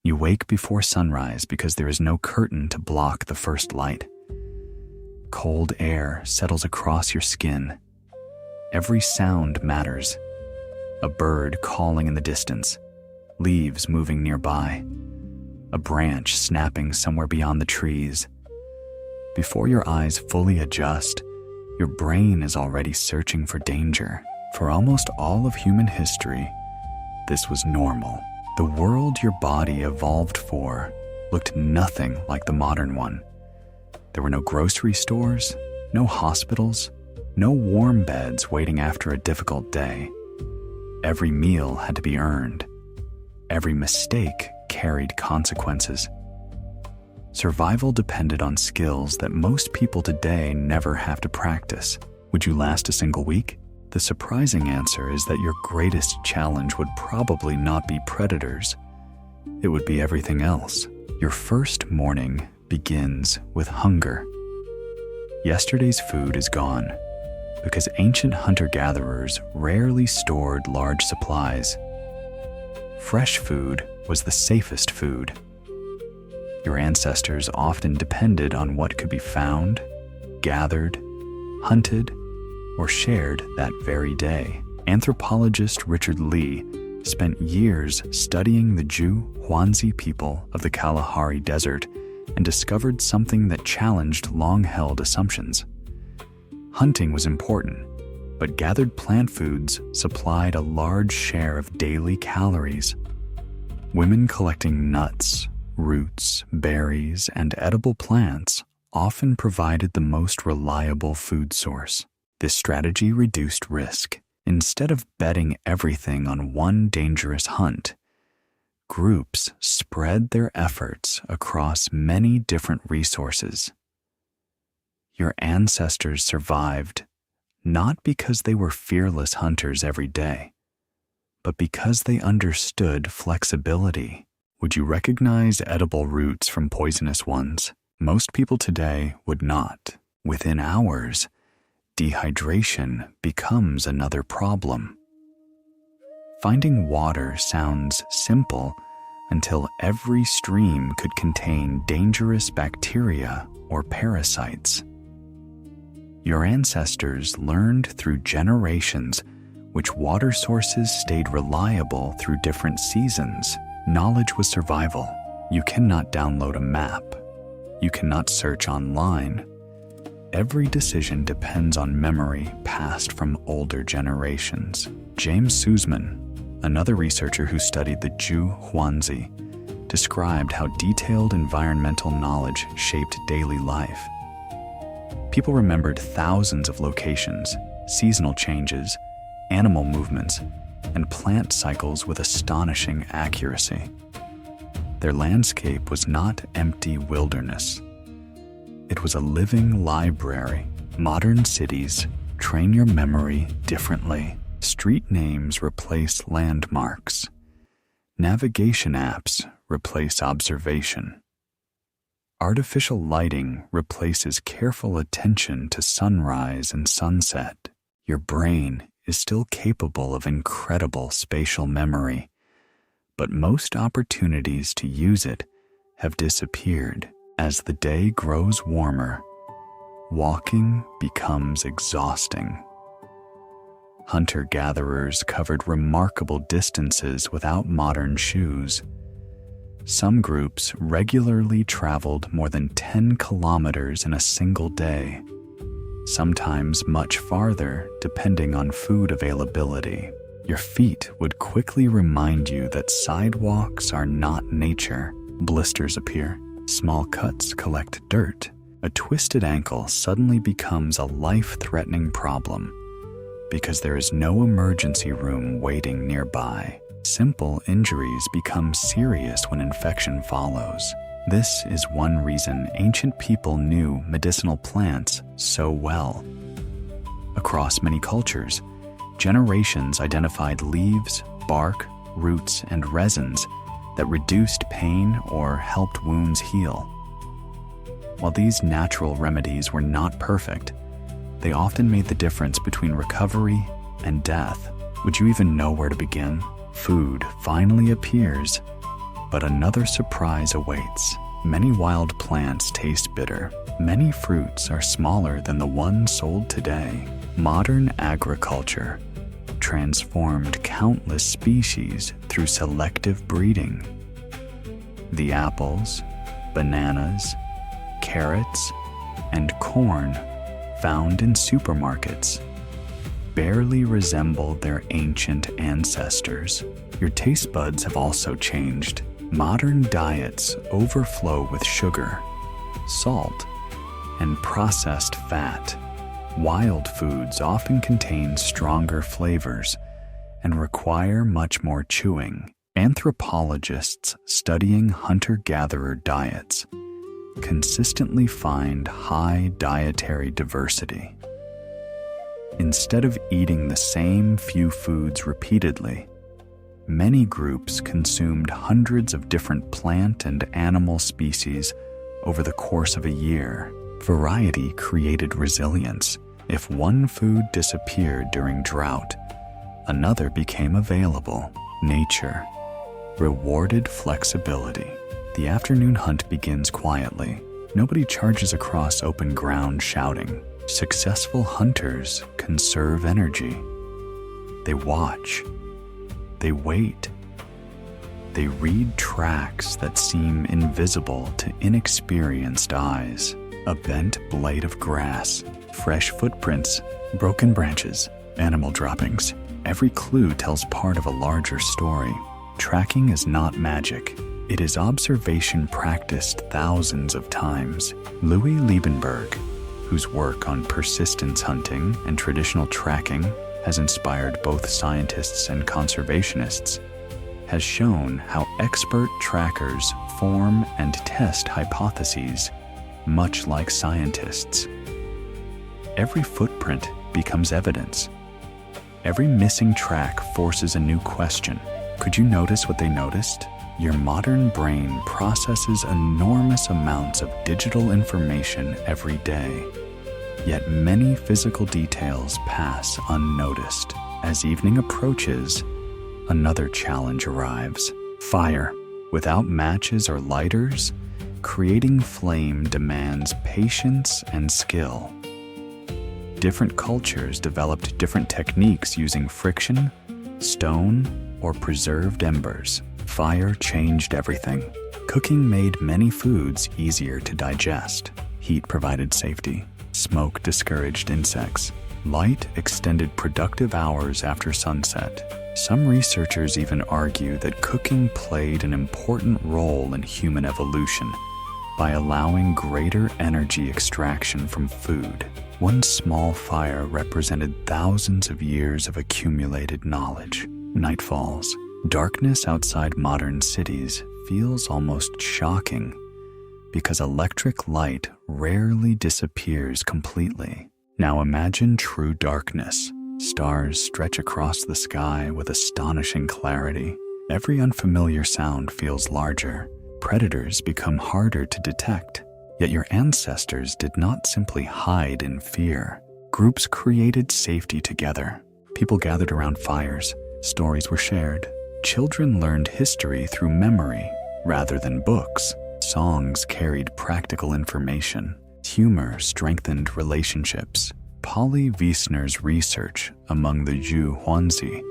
You wake before sunrise because there is no curtain to block the first light. Cold air settles across your skin. Every sound matters. A bird calling in the distance, leaves moving nearby, a branch snapping somewhere beyond the trees. Before your eyes fully adjust, your brain is already searching for danger. For almost all of human history, this was normal. The world your body evolved for looked nothing like the modern one. There were no grocery stores, no hospitals, no warm beds waiting after a difficult day. Every meal had to be earned. Every mistake carried consequences. Survival depended on skills that most people today never have to practice. Would you last a single week? The surprising answer is that your greatest challenge would probably not be predators. It would be everything else. Your first morning begins with hunger. Yesterday's food is gone because ancient hunter-gatherers rarely stored large supplies. Fresh food was the safest food. Your ancestors often depended on what could be found, gathered, hunted, or shared that very day. Anthropologist Richard Lee spent years studying the Jew Huanzi people of the Kalahari Desert and discovered something that challenged long-held assumptions. Hunting was important, but gathered plant foods supplied a large share of daily calories. Women collecting nuts, roots, berries, and edible plants often provided the most reliable food source. This strategy reduced risk. Instead of betting everything on one dangerous hunt, groups spread their efforts across many different resources. Your ancestors survived not because they were fearless hunters every day, but because they understood flexibility. Would you recognize edible roots from poisonous ones? Most people today would not. Within hours, dehydration becomes another problem. Finding water sounds simple until every stream could contain dangerous bacteria or parasites. Your ancestors learned through generations which water sources stayed reliable through different seasons. Knowledge was survival. You cannot download a map. You cannot search online. Every decision depends on memory passed from older generations. James Sussman, another researcher who studied the Jew Huanzi, described how detailed environmental knowledge shaped daily life. People remembered thousands of locations, seasonal changes, animal movements, and plant cycles with astonishing accuracy. Their landscape was not empty wilderness. It was a living library. Modern cities train your memory differently. Street names replace landmarks. Navigation apps replace observation. Artificial lighting replaces careful attention to sunrise and sunset. Your brain is still capable of incredible spatial memory, but most opportunities to use it have disappeared. As the day grows warmer, walking becomes exhausting. Hunter-gatherers covered remarkable distances without modern shoes. Some groups regularly traveled more than 10 kilometers in a single day, sometimes much farther depending on food availability. Your feet would quickly remind you that sidewalks are not nature. Blisters appear. Small cuts collect dirt. A twisted ankle suddenly becomes a life-threatening problem because there is no emergency room waiting nearby. Simple injuries become serious when infection follows. This is one reason ancient people knew medicinal plants so well. Across many cultures, generations identified leaves, bark, roots, and resins that reduced pain or helped wounds heal. While these natural remedies were not perfect, they often made the difference between recovery and death. Would you even know where to begin? Food finally appears, But another surprise awaits. Many wild plants taste bitter. Many fruits are smaller than the ones sold today. Modern agriculture transformed countless species through selective breeding. The apples, bananas, carrots, and corn found in supermarkets barely resemble their ancient ancestors. Your taste buds have also changed. Modern diets overflow with sugar, salt, and processed fat. Wild foods often contain stronger flavors and require much more chewing. Anthropologists studying hunter-gatherer diets consistently find high dietary diversity. Instead of eating the same few foods repeatedly, many groups consumed hundreds of different plant and animal species over the course of a year. Variety created resilience. If one food disappeared during drought, another became available. Nature rewarded flexibility. The afternoon hunt begins quietly. Nobody charges across open ground shouting. Successful hunters conserve energy. They watch. They wait. They read tracks that seem invisible to inexperienced eyes. A bent blade of grass, fresh footprints, broken branches, animal droppings. Every clue tells part of a larger story. Tracking is not magic. It is observation practiced thousands of times. Louis Liebenberg, whose work on persistence hunting and traditional tracking has inspired both scientists and conservationists, has shown how expert trackers form and test hypotheses, much like scientists. Every footprint becomes evidence. Every missing track forces a new question. Could you notice what they noticed? Your modern brain processes enormous amounts of digital information every day. Yet many physical details pass unnoticed. As evening approaches, another challenge arrives. Fire. Without matches or lighters, creating flame demands patience and skill. Different cultures developed different techniques using friction, stone, or preserved embers. Fire changed everything. Cooking made many foods easier to digest. Heat provided safety. Smoke discouraged insects. Light extended productive hours after sunset. Some researchers even argue that cooking played an important role in human evolution by allowing greater energy extraction from food. One small fire represented thousands of years of accumulated knowledge. Night falls. Darkness outside modern cities feels almost shocking because electric light rarely disappears completely. Now imagine true darkness. Stars stretch across the sky with astonishing clarity. Every unfamiliar sound feels larger. Predators become harder to detect. Yet your ancestors did not simply hide in fear. Groups created safety together. People gathered around fires. Stories were shared. Children learned history through memory rather than books. Songs carried practical information. Humor strengthened relationships. Polly Wiesner's research among the Zhu Huanzi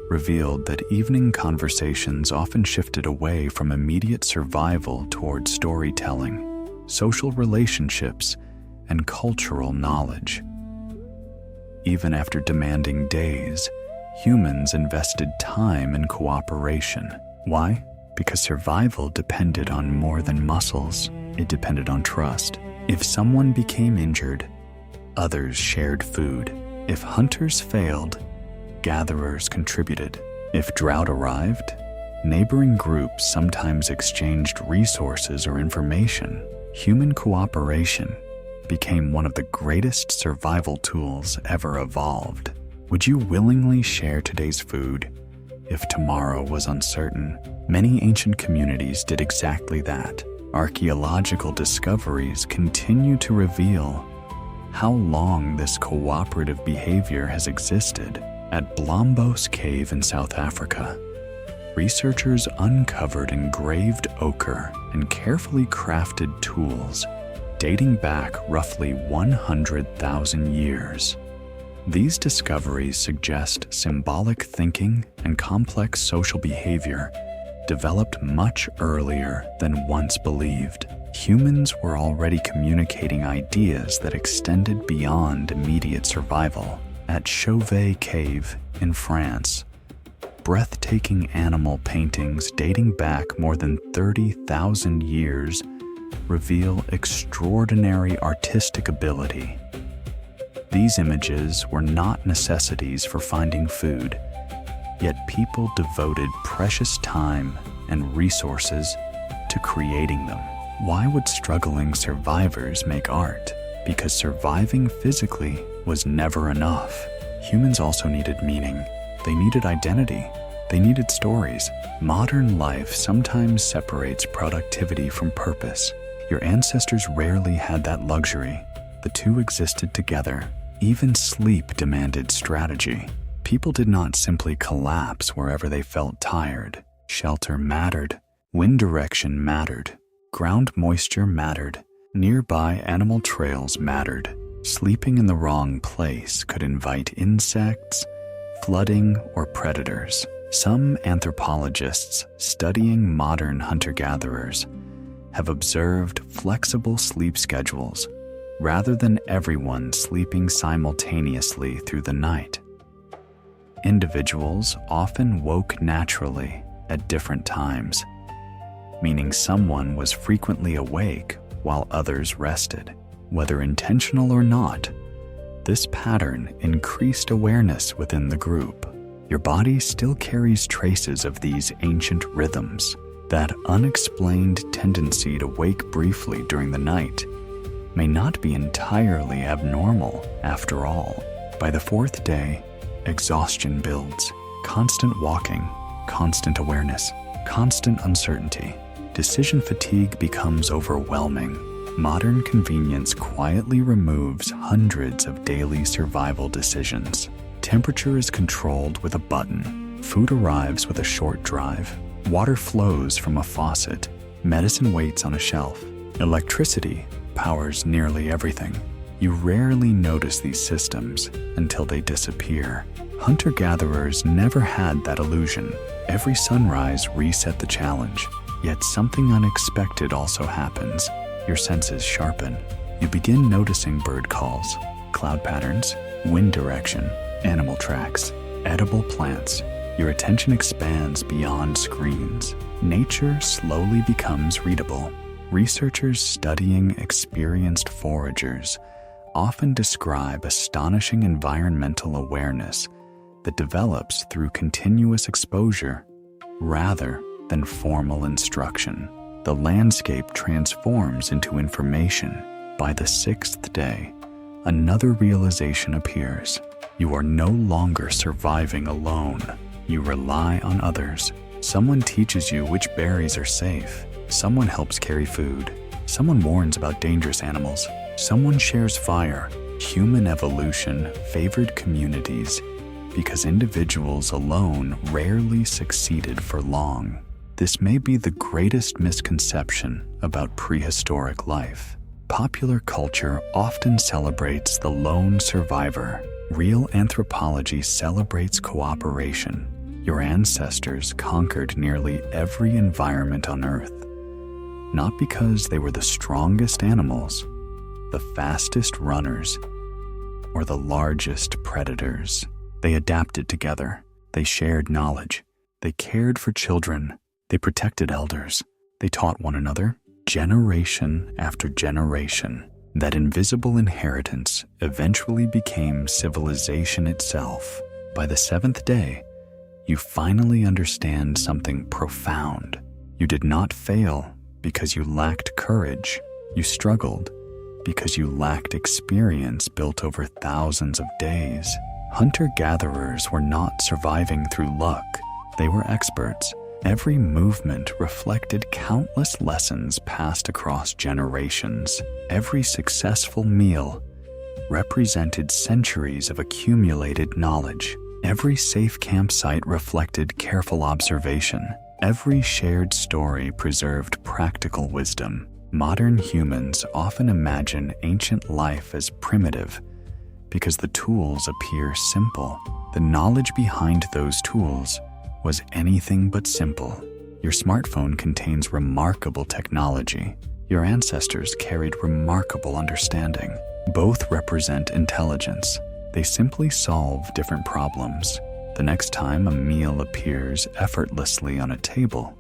revealed that evening conversations often shifted away from immediate survival toward storytelling, social relationships, and cultural knowledge. Even after demanding days, humans invested time in cooperation. Why? Because survival depended on more than muscles. It depended on trust. If someone became injured, others shared food. If hunters failed, gatherers contributed. If drought arrived, neighboring groups sometimes exchanged resources or information. Human cooperation became one of the greatest survival tools ever evolved. Would you willingly share today's food if tomorrow was uncertain? Many ancient communities did exactly that. Archaeological discoveries continue to reveal how long this cooperative behavior has existed. At Blombos Cave in South Africa, researchers uncovered engraved ochre and carefully crafted tools dating back roughly 100,000 years. These discoveries suggest symbolic thinking and complex social behavior developed much earlier than once believed. Humans were already communicating ideas that extended beyond immediate survival. At Chauvet Cave in France, breathtaking animal paintings dating back more than 30,000 years reveal extraordinary artistic ability. These images were not necessities for finding food, yet people devoted precious time and resources to creating them. Why would struggling survivors make art? Because surviving physically was never enough. Humans also needed meaning. They needed identity. They needed stories. Modern life sometimes separates productivity from purpose. Your ancestors rarely had that luxury. The two existed together. Even sleep demanded strategy. People did not simply collapse wherever they felt tired. Shelter mattered. Wind direction mattered. Ground moisture mattered. Nearby animal trails mattered. Sleeping in the wrong place could invite insects, flooding, or predators. Some anthropologists studying modern hunter-gatherers have observed flexible sleep schedules rather than everyone sleeping simultaneously through the night. Individuals often woke naturally at different times, meaning someone was frequently awake while others rested. Whether intentional or not, this pattern increased awareness within the group. Your body still carries traces of these ancient rhythms. That unexplained tendency to wake briefly during the night may not be entirely abnormal after all. By the fourth day, exhaustion builds. Constant walking, constant awareness, constant uncertainty. Decision fatigue becomes overwhelming. Modern convenience quietly removes hundreds of daily survival decisions. Temperature is controlled with a button. Food arrives with a short drive. Water flows from a faucet. Medicine waits on a shelf. Electricity powers nearly everything. You rarely notice these systems until they disappear. Hunter-gatherers never had that illusion. Every sunrise reset the challenge. Yet something unexpected also happens. Your senses sharpen. You begin noticing bird calls, cloud patterns, wind direction, animal tracks, edible plants. Your attention expands beyond screens. Nature slowly becomes readable. Researchers studying experienced foragers often describe astonishing environmental awareness that develops through continuous exposure rather than formal instruction. The landscape transforms into information. By the sixth day, another realization appears. You are no longer surviving alone. You rely on others. Someone teaches you which berries are safe. Someone helps carry food. Someone warns about dangerous animals. Someone shares fire. Human evolution favored communities because individuals alone rarely succeeded for long. This may be the greatest misconception about prehistoric life. Popular culture often celebrates the lone survivor. Real anthropology celebrates cooperation. Your ancestors conquered nearly every environment on Earth, not because they were the strongest animals, the fastest runners, or the largest predators. They adapted together. They shared knowledge. They cared for children. They protected elders. They taught one another, generation after generation. That invisible inheritance eventually became civilization itself. By the seventh day, you finally understand something profound. You did not fail because you lacked courage. You struggled because you lacked experience built over thousands of days. Hunter-gatherers were not surviving through luck. They were experts. Every movement reflected countless lessons passed across generations. Every successful meal represented centuries of accumulated knowledge. Every safe campsite reflected careful observation. Every shared story preserved practical wisdom. Modern humans often imagine ancient life as primitive because the tools appear simple. The knowledge behind those tools was anything but simple. Your smartphone contains remarkable technology. Your ancestors carried remarkable understanding. Both represent intelligence. They simply solve different problems. The next time a meal appears effortlessly on a table,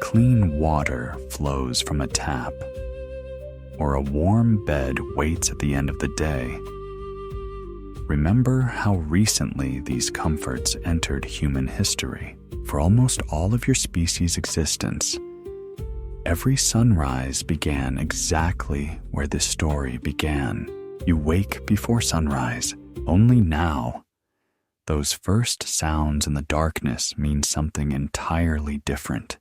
clean water flows from a tap, or a warm bed waits at the end of the day, remember how recently these comforts entered human history. For almost all of your species' existence, every sunrise began exactly where this story began. You wake before sunrise. Only now, those first sounds in the darkness mean something entirely different.